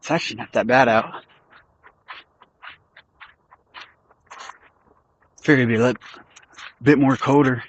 It's actually not that bad out. Figured it'd be a bit more colder.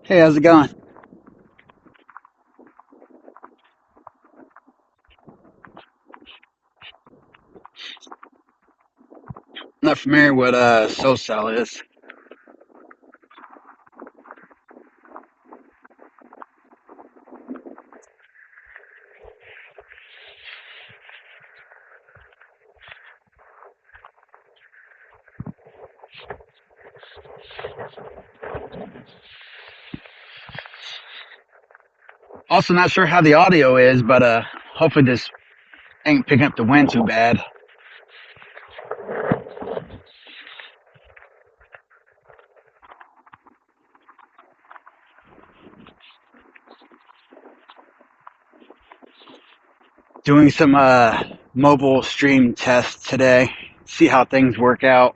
Hey, how's it going? Not familiar what SoCal is. Also, not sure how the audio is, but hopefully this ain't picking up the wind too bad. Doing some mobile stream tests today. See how things work out.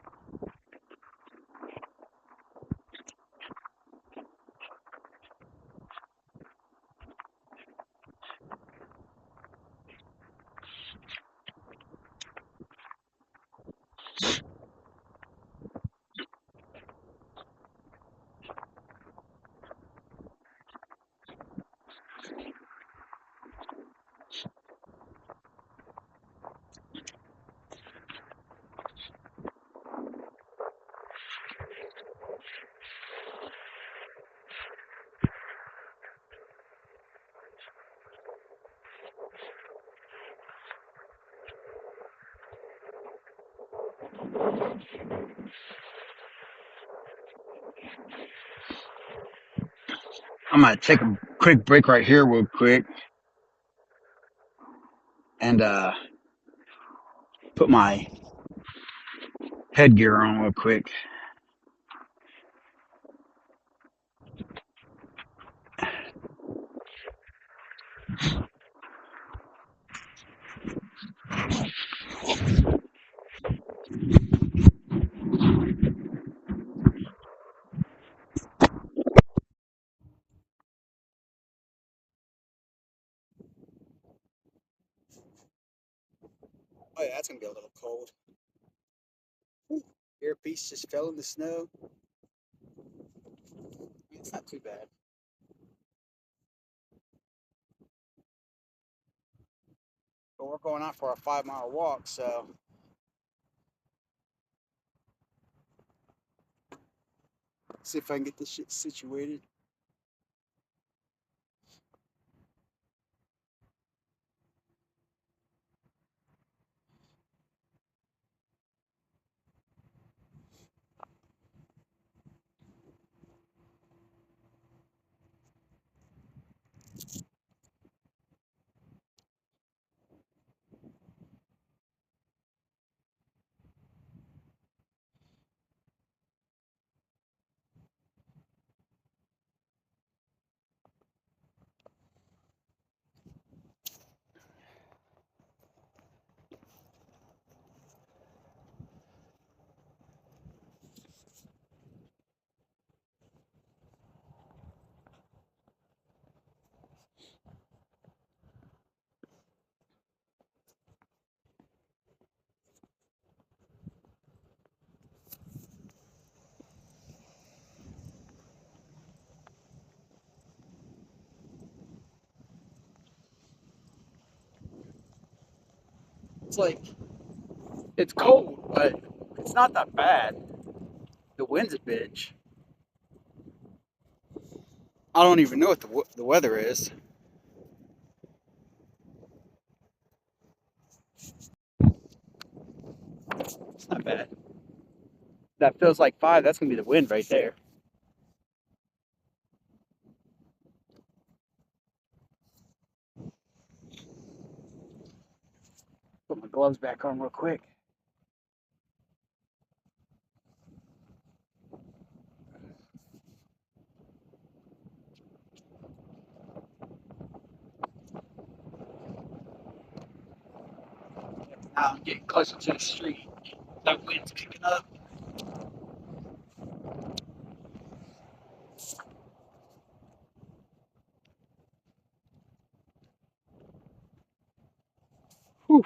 I'm gonna take a quick break right here, real quick, and put my headgear on real quick. Oh yeah, that's gonna be a little cold. Earpiece just fell in the snow. It's not too bad. But we're going out for a 5 mile walk, so see if I can get this shit situated. It's like, it's cold, but it's not that bad. The wind's a bitch. I don't even know what the weather is. It's not bad. That feels like 5. That's gonna be the wind right there. Put my gloves back on real quick. Now I'm getting closer to the street. That wind's kicking up. Whew.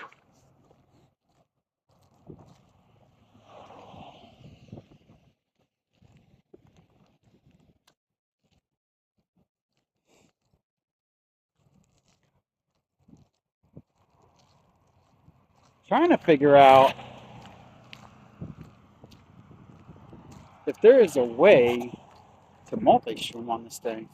Trying to figure out if there is a way to multi-stream on this thing.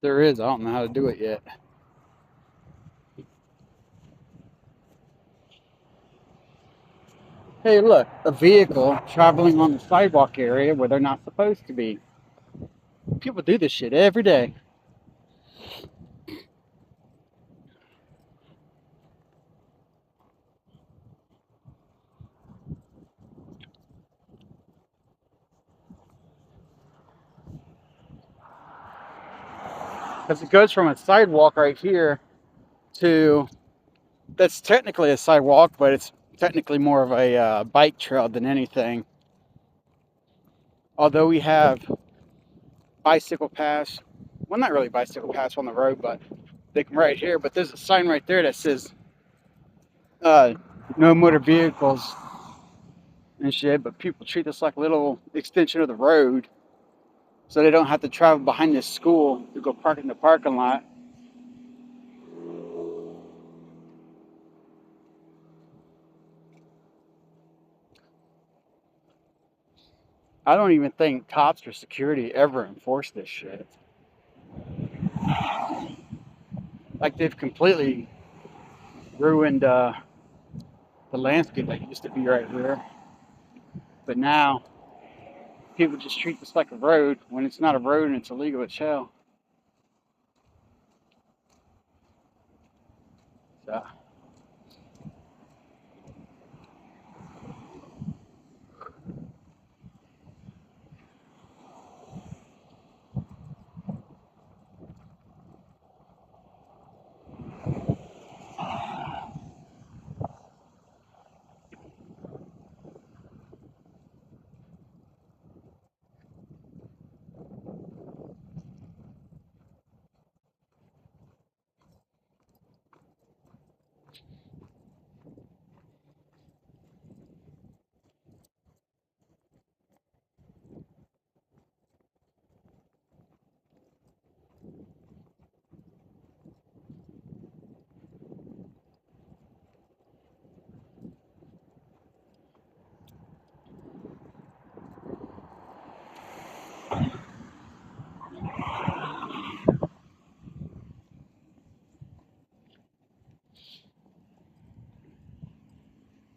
There is. I don't know how to do it yet. Hey, look, a vehicle traveling on the sidewalk area where they're not supposed to be. People do this shit every day. Because it goes from a sidewalk right here to, that's technically a sidewalk, but it's technically more of a bike trail than anything. Although we have bicycle paths, well, not really bicycle paths on the road, but they come right here. But there's a sign right there that says uh, no motor vehicles and shit. But people treat this like a little extension of the road, so they don't have to travel behind this school to go park in the parking lot. I don't even think cops or security ever enforce this shit. Like they've completely ruined the landscape that used to be right here. But now people just treat this like a road when it's not a road and it's illegal as hell. So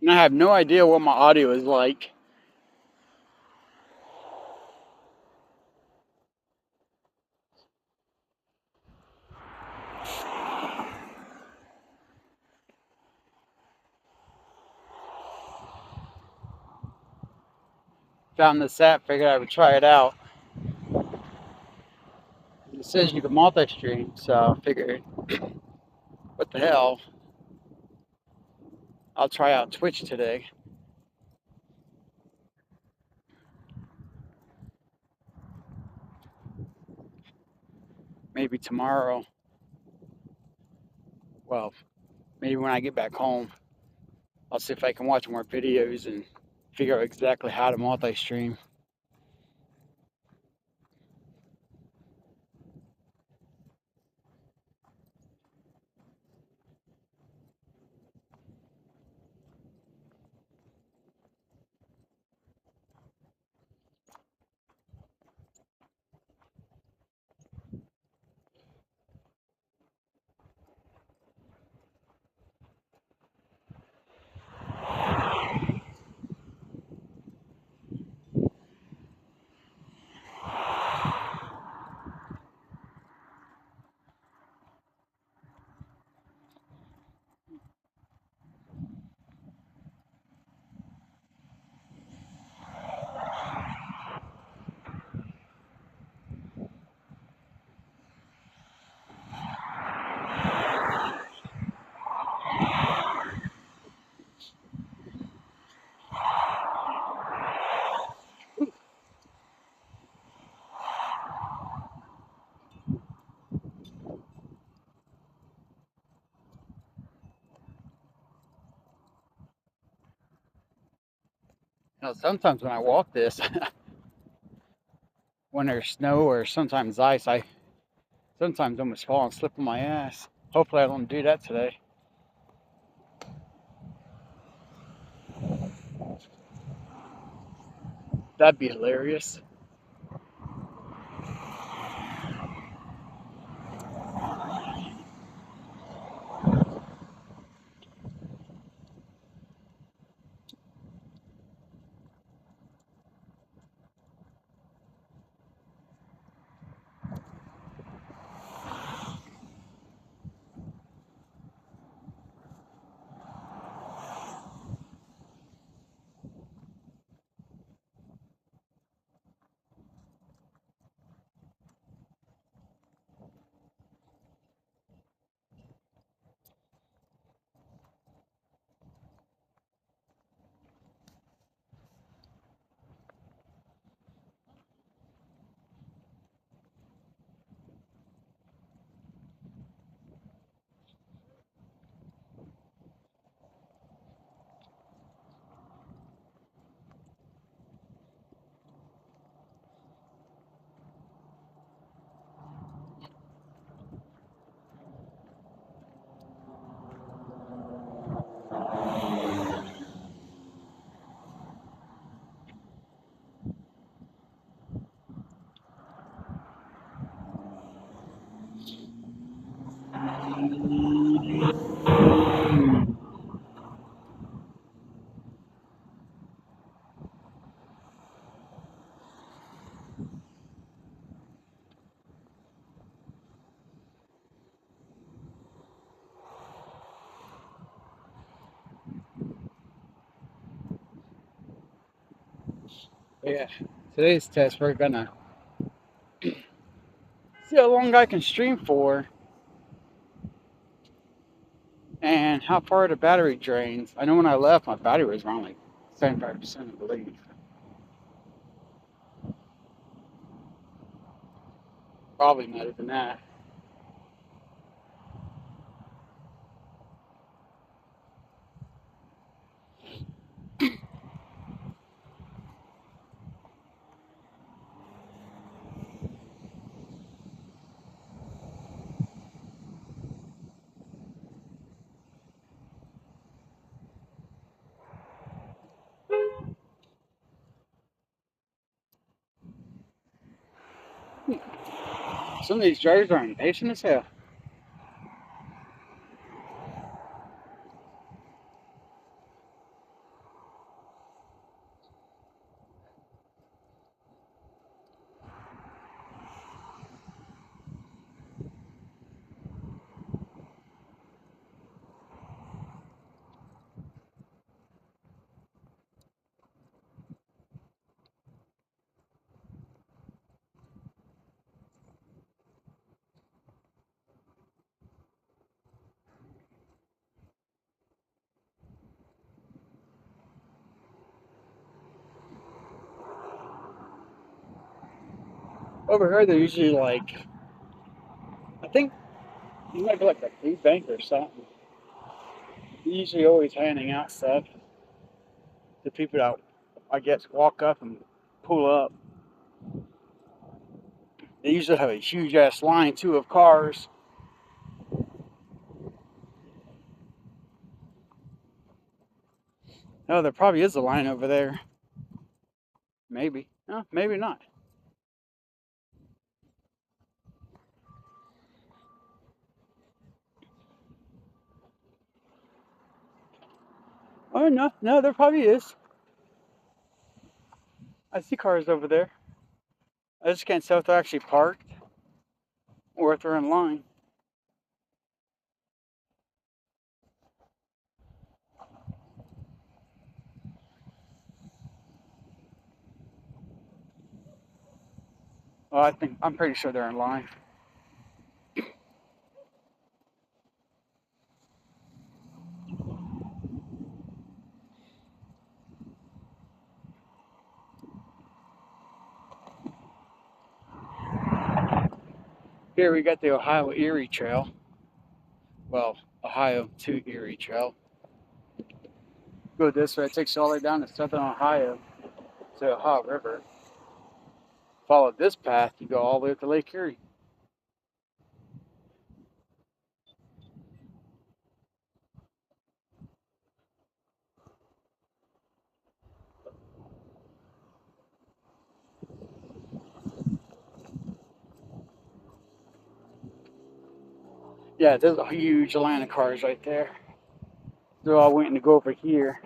and I have no idea what my audio is like. Found this app, figured I would try it out. It says you can multi-stream, so I figured, what the hell? I'll try out Twitch today. Maybe tomorrow. Well, maybe when I get back home, I'll see if I can watch more videos and figure out exactly how to multi-stream. You know, sometimes when I walk this, when there's snow or sometimes ice, I sometimes almost fall and slip on my ass. Hopefully I don't do that today. That'd be hilarious. But yeah, today's test we're gonna see how long I can stream for and how far the battery drains. I know when I left, my battery was around like 75%, I believe. Probably not even that. Some of these drivers are impatient as hell. Over here, they're usually like, I think you might be like a food bank or something. They're usually always handing out stuff to people that, I guess, walk up and pull up. They usually have a huge ass line too of cars. Oh, there probably is a line over there. Maybe. No, maybe not. Oh no, no, there probably is. I see cars over there. I just can't tell if they're actually parked or if they're in line. Oh, I'm pretty sure they're in line. Here we got the Ohio Erie Trail. Well, Ohio to Erie Trail. Go this way, it takes you all the way down to southern Ohio to the Ohio River. Follow this path, you go all the way up to Lake Erie. Yeah, there's a huge line of cars right there. They're all waiting to go over here.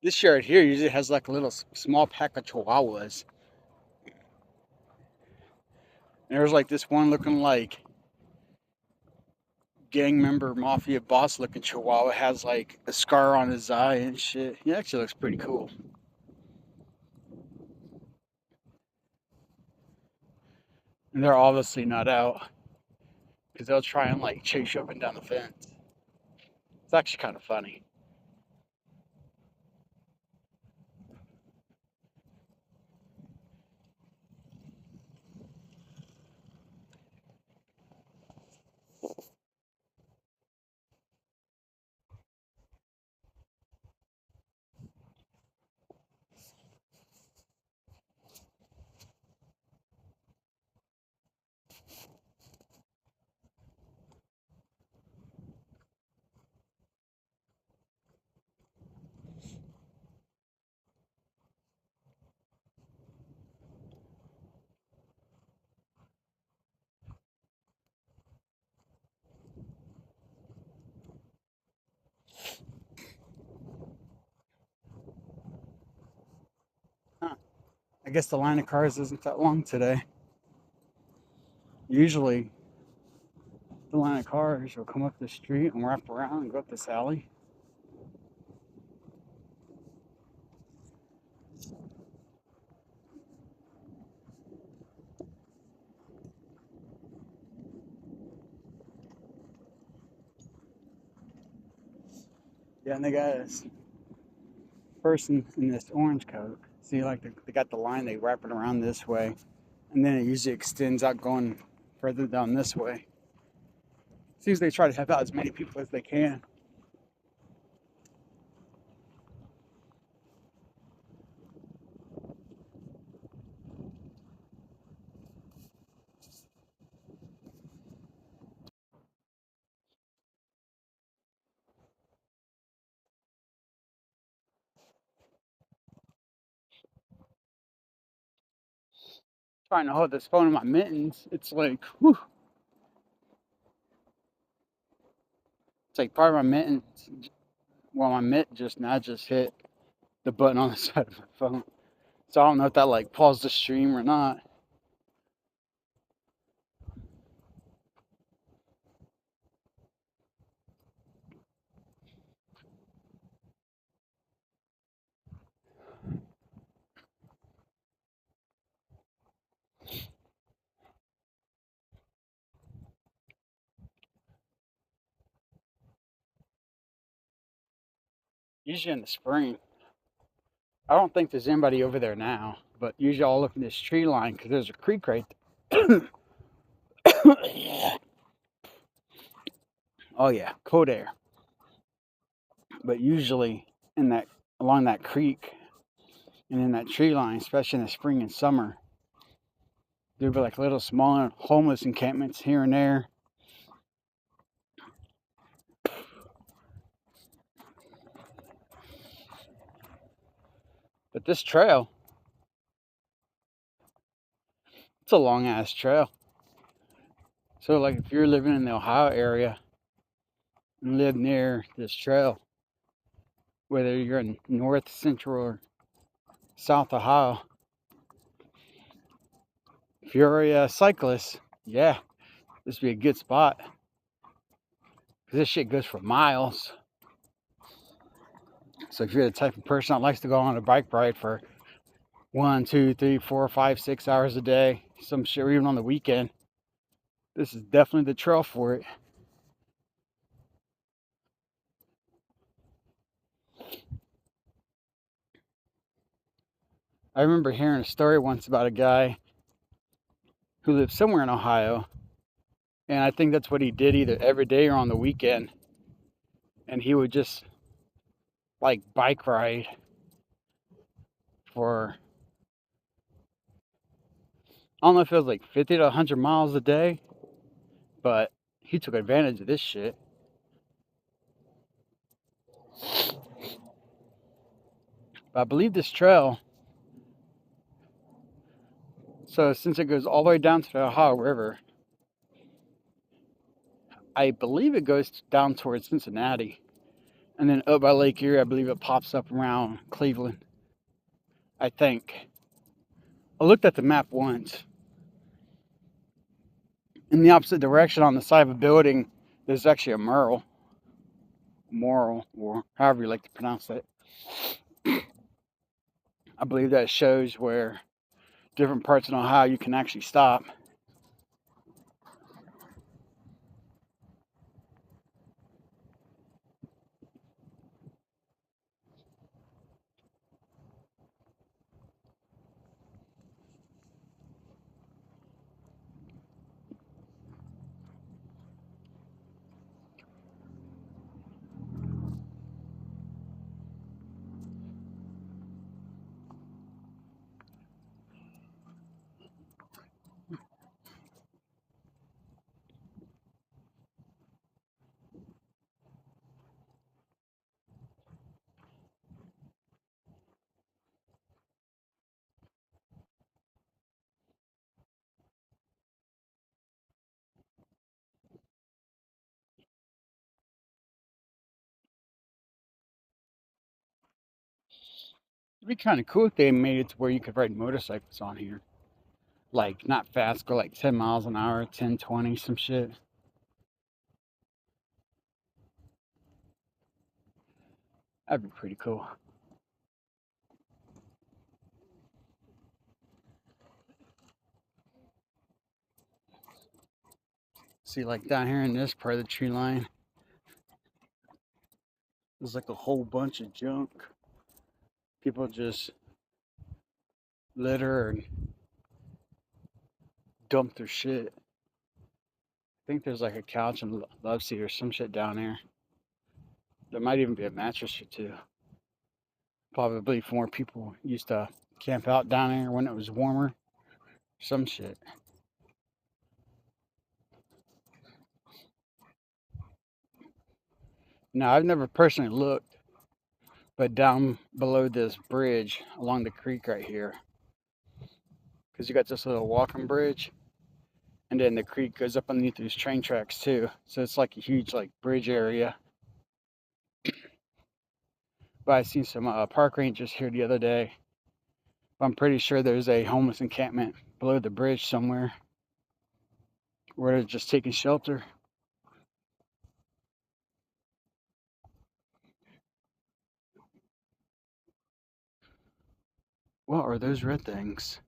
This yard here usually has like a little small pack of chihuahuas. And there's like this one looking like gang member, mafia boss looking chihuahua, has like a scar on his eye and shit. He actually looks pretty cool. And they're obviously not out because they'll try and like chase you up and down the fence. It's actually kind of funny. Huh. I guess the line of cars isn't that long today. Usually, the line of cars will come up the street and wrap around and go up this alley. Yeah, and they got this person in this orange coat. See, like they got the line, they wrap it around this way, and then it usually extends out going further down this way. Seems they try to have out as many people as they can. Trying to hold this phone in my mittens, it's like, whew. It's like part of my mittens. Well, my mitt just now just hit the button on the side of my phone. So I don't know if that like paused the stream or not. Usually in the spring. I don't think there's anybody over there now, but usually I'll look in this tree line because there's a creek right there. Oh yeah, cold air. But usually in that along that creek and in that tree line, especially in the spring and summer, there'll be like little small homeless encampments here and there. But this trail, it's a long ass trail. So like if you're living in the Ohio area and live near this trail, whether you're in North, Central, or South Ohio, if you're a cyclist, yeah, this would be a good spot. Because this shit goes for miles. So if you're the type of person that likes to go on a bike ride for 1, 2, 3, 4, 5, 6 hours a day, some shit, or even on the weekend, this is definitely the trail for it. I remember hearing a story once about a guy who lived somewhere in Ohio, and I think that's what he did either every day or on the weekend. And he would just like bike ride for, I don't know if it was like 50 to 100 miles a day, but he took advantage of this shit. But I believe this trail, so since it goes all the way down to the Ohio River, I believe it goes down towards Cincinnati. And then up by Lake Erie, I believe it pops up around Cleveland. I think. I looked at the map once. In the opposite direction on the side of a building, there's actually a mural. Moral, or however you like to pronounce that. I believe that shows where different parts in Ohio you can actually stop. It'd be kind of cool if they made it to where you could ride motorcycles on here. Like, not fast, go like 10 miles an hour, 10, 20, some shit. That'd be pretty cool. See, like down here in this part of the tree line, there's like a whole bunch of junk. People just litter and dump their shit. I think there's like a couch and love seat or some shit down there. There might even be a mattress or two. Probably more people used to camp out down there when it was warmer. Some shit. Now, I've never personally looked, but down below this bridge along the creek right here, because you got this little walking bridge, and then the creek goes up underneath these train tracks too. So it's like a huge like bridge area. But I seen some park rangers here the other day, I'm pretty sure there's a homeless encampment below the bridge somewhere where they're just taking shelter. What are those red things?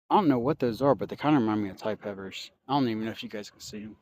I don't know what those are, but they kind of remind me of Thai peppers. I don't even know if you guys can see them.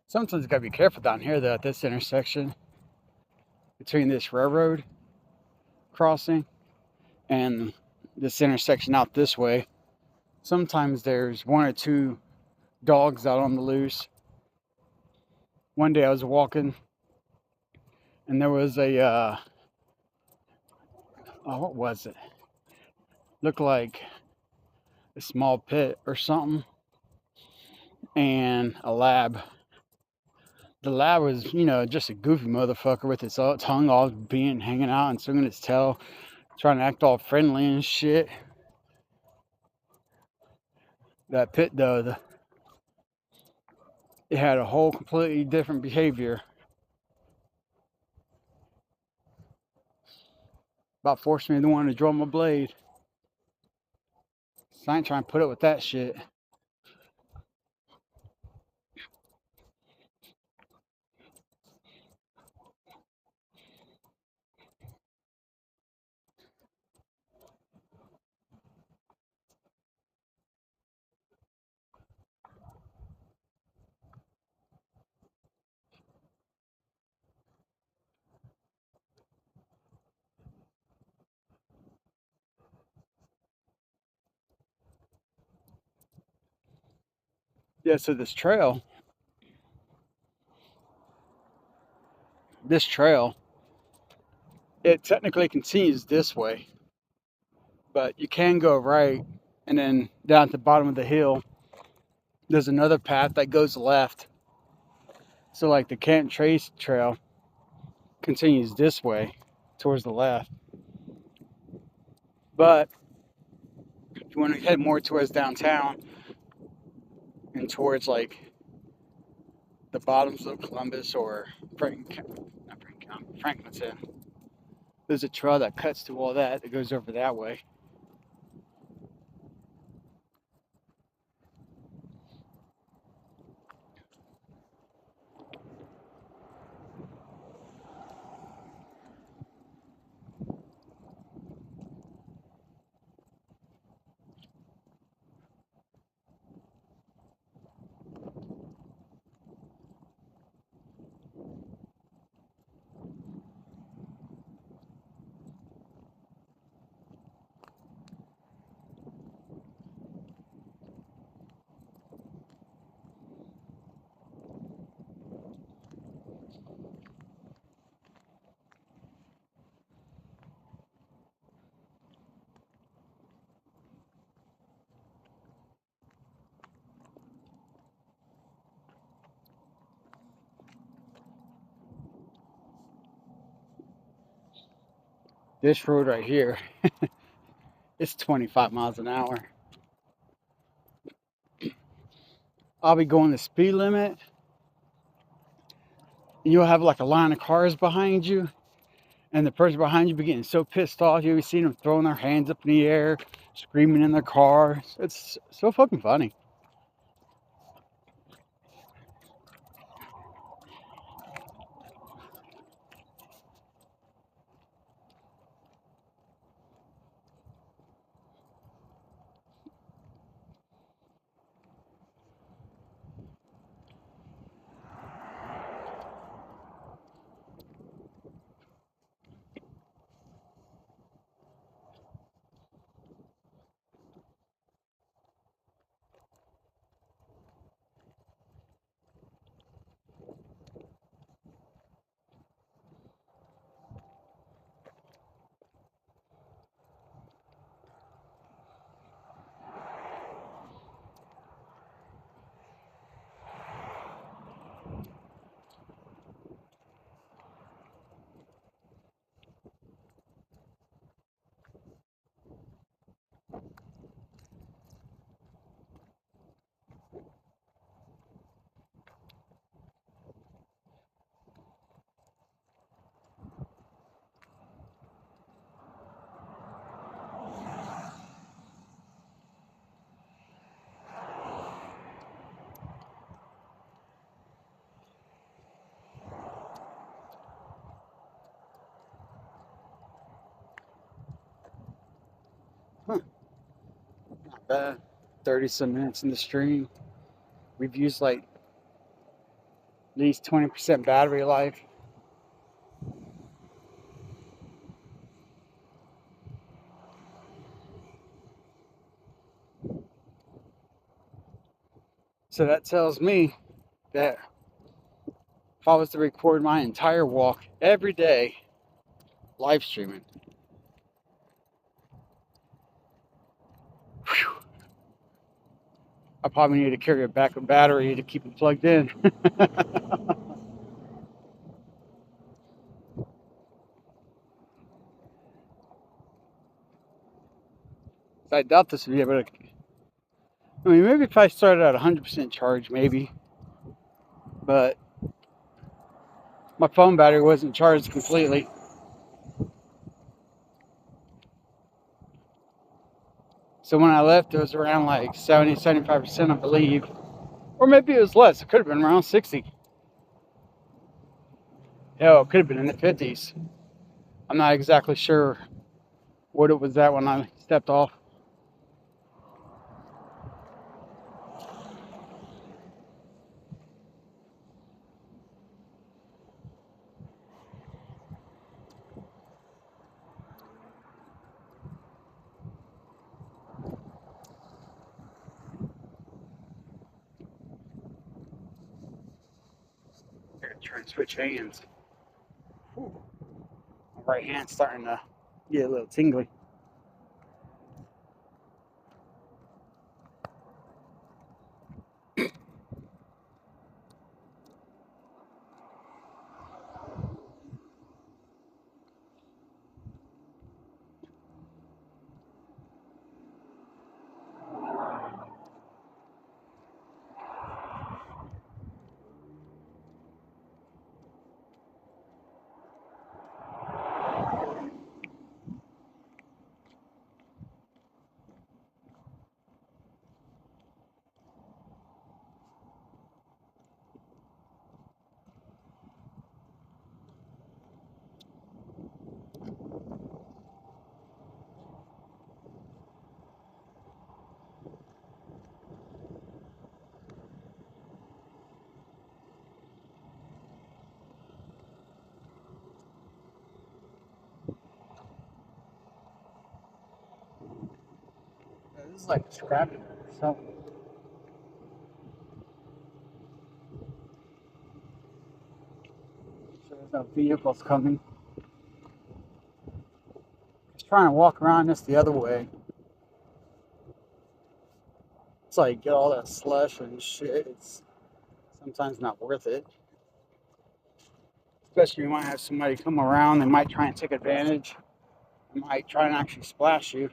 Sometimes you gotta be careful down here though at this intersection between this railroad crossing and this intersection out this way. Sometimes there's one or two dogs out on the loose. One day I was walking and there was a oh, what was it? Looked like a small pit or something, and a lab. The lab was, just a goofy motherfucker with its tongue all being hanging out and swinging its tail, trying to act all friendly and shit. That pit though, it had a whole completely different behavior. About forced me to want to draw my blade. So I ain't trying to put up with that shit. Yeah, so this trail, it technically continues this way, but you can go right, and then down at the bottom of the hill, there's another path that goes left. So like the Canton Trace Trail continues this way towards the left. But if you want to head more towards downtown and towards like the bottoms of Columbus or Franklinton, there's a trail that cuts through all that. It goes over that way. This road right here, it's 25 miles an hour. I'll be going the speed limit. And you'll have like a line of cars behind you, and the person behind you be getting so pissed off. You'll be seeing them throwing their hands up in the air, screaming in their car. It's so fucking funny. Huh, not bad. 30 some minutes in the stream. We've used like at least 20% battery life. So that tells me that if I was to record my entire walk every day, live streaming, whew, I probably need to carry a backup battery to keep it plugged in. I doubt this would be able to. I mean, maybe if I started at 100% charge, maybe. But my phone battery wasn't charged completely. So when I left, it was around like 70, 75%, I believe. Or maybe it was less. It could have been around 60. Hell, it could have been in the 50s. I'm not exactly sure what it was at when I stepped off. I gotta try and switch hands. Whew. My right hand's starting to get a little tingly. This is like scrapping or something. So there's no vehicles coming. Just trying to walk around this the other way. It's like get all that slush and shit. It's sometimes not worth it. Especially you might have somebody come around, they might try and take advantage. It might try and actually splash you.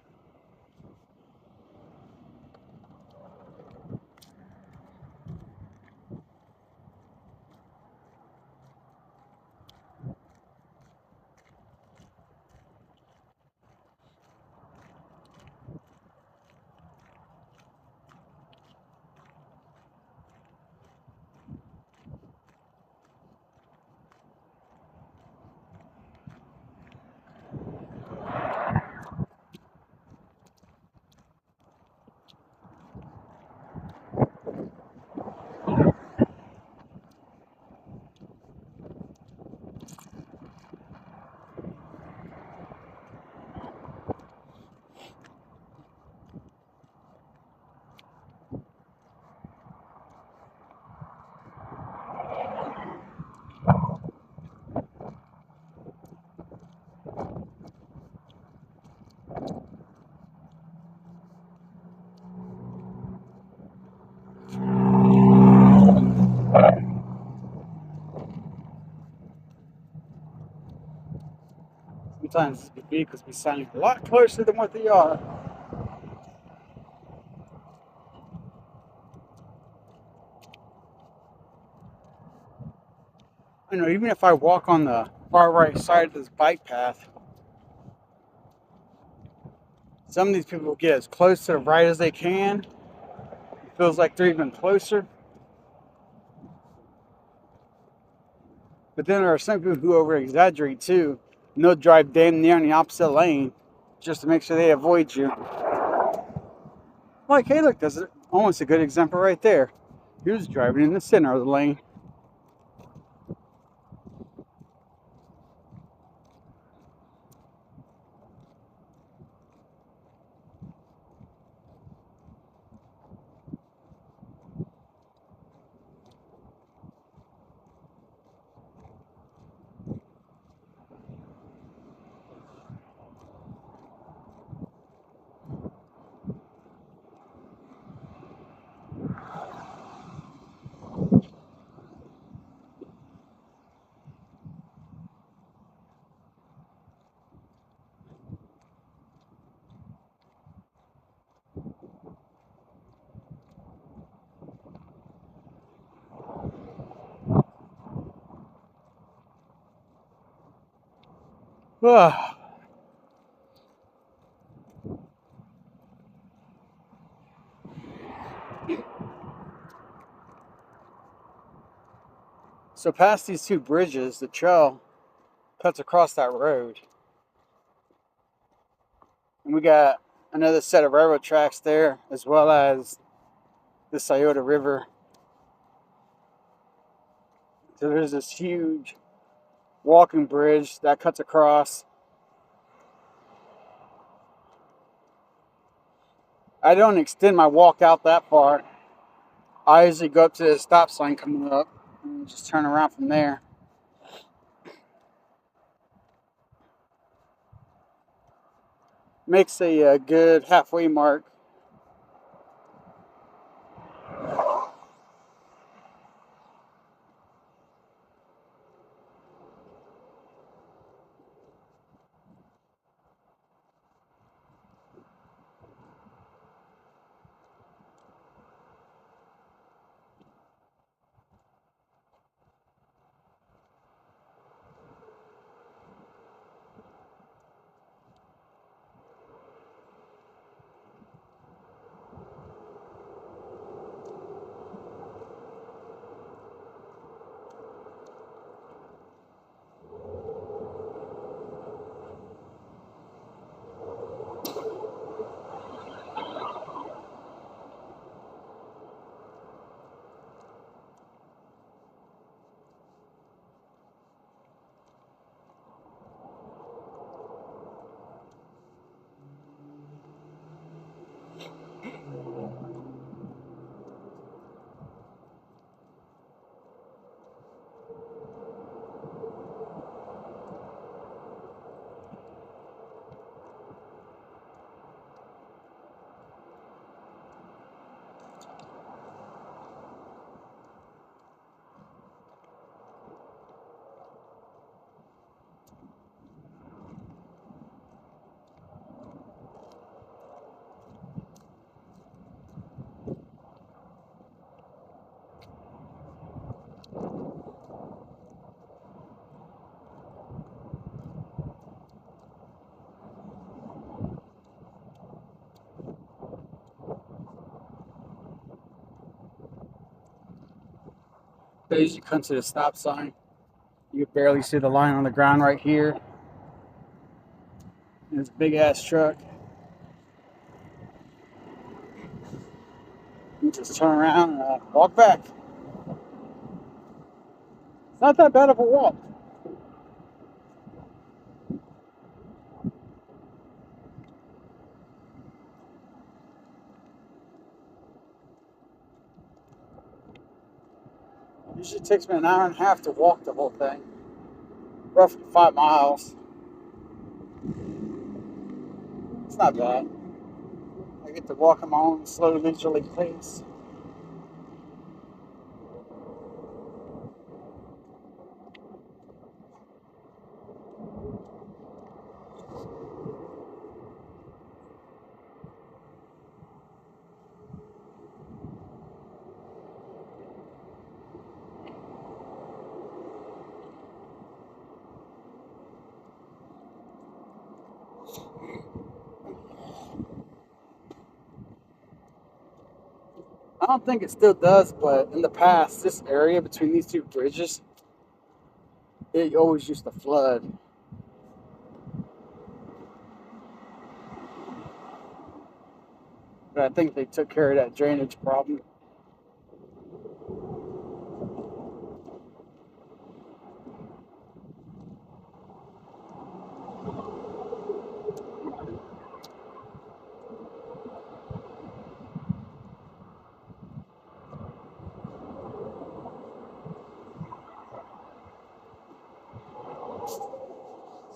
Sometimes the vehicles be sounding a lot closer than what they are. I know, even if I walk on the far right side of this bike path, some of these people get as close to the right as they can. It feels like they're even closer. But then there are some people who over exaggerate too. And they'll drive damn near in the opposite lane just to make sure they avoid you. Like, hey, look, that's almost a good example right there. He was driving in the center of the lane. So past these two bridges, the trail cuts across that road. And we got another set of railroad tracks there, as well as the Scioto River. So there's this huge walking bridge that cuts across. I don't extend my walk out that far. I usually go up to the stop sign coming up and just turn around from there. Makes a good halfway mark. days you come to the stop sign, you can barely see the line on the ground right here. And it's a big ass truck. You just turn around and walk back. It's not that bad of a walk. Usually takes me an hour and a half to walk the whole thing. Roughly 5 miles. It's not bad. I get to walk at my own slow, leisurely pace. I don't think it still does, but in the past, this area between these two bridges, it always used to flood. But I think they took care of that drainage problem.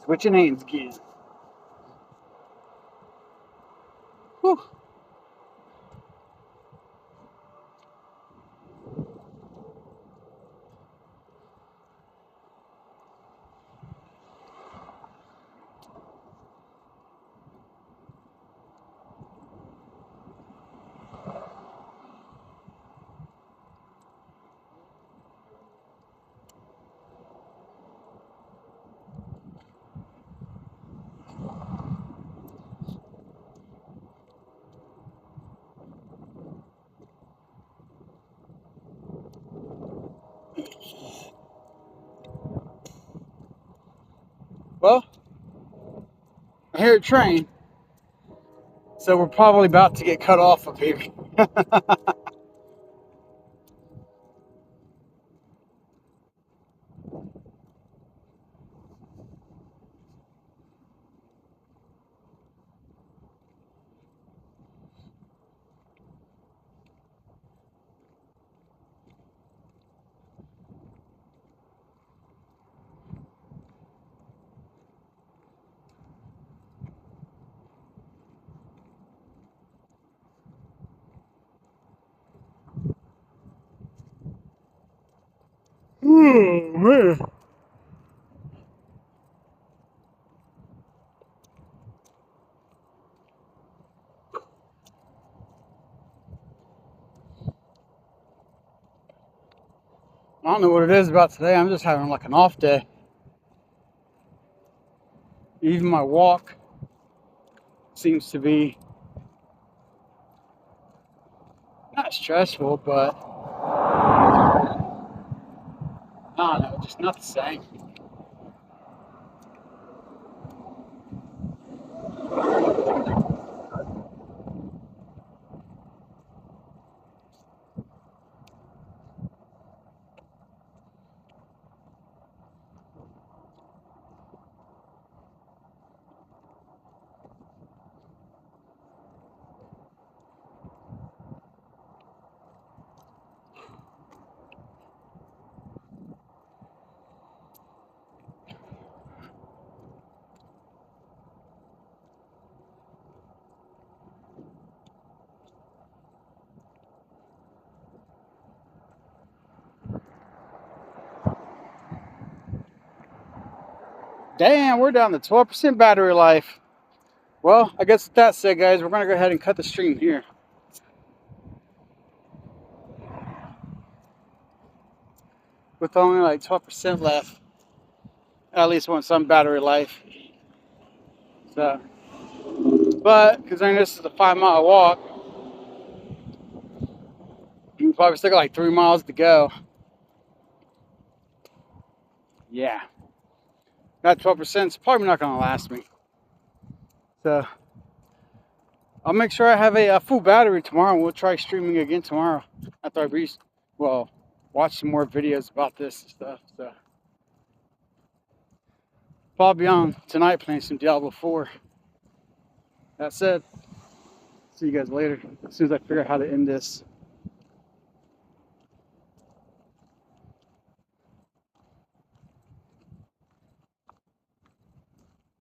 Switching hands again. Whew. Well, I hear a train, so we're probably about to get cut off up here. Oh, man. I don't know what it is about today. I'm just having like an off day. Even my walk seems to be not stressful, but I don't know, just not the same. Damn, we're down to 12% battery life. Well, I guess with that said, guys, we're going to go ahead and cut the stream here. With only like 12% left. I at least want some battery life. So, but, considering this is a 5-mile walk, you probably still got like 3 miles to go. yeah, got 12%. It's probably not gonna last me. So I'll make sure I have a full battery tomorrow. We'll try streaming again tomorrow after I watch some more videos about this and stuff. So probably on tonight playing some Diablo 4. That said, see you guys later as soon as I figure out how to end this.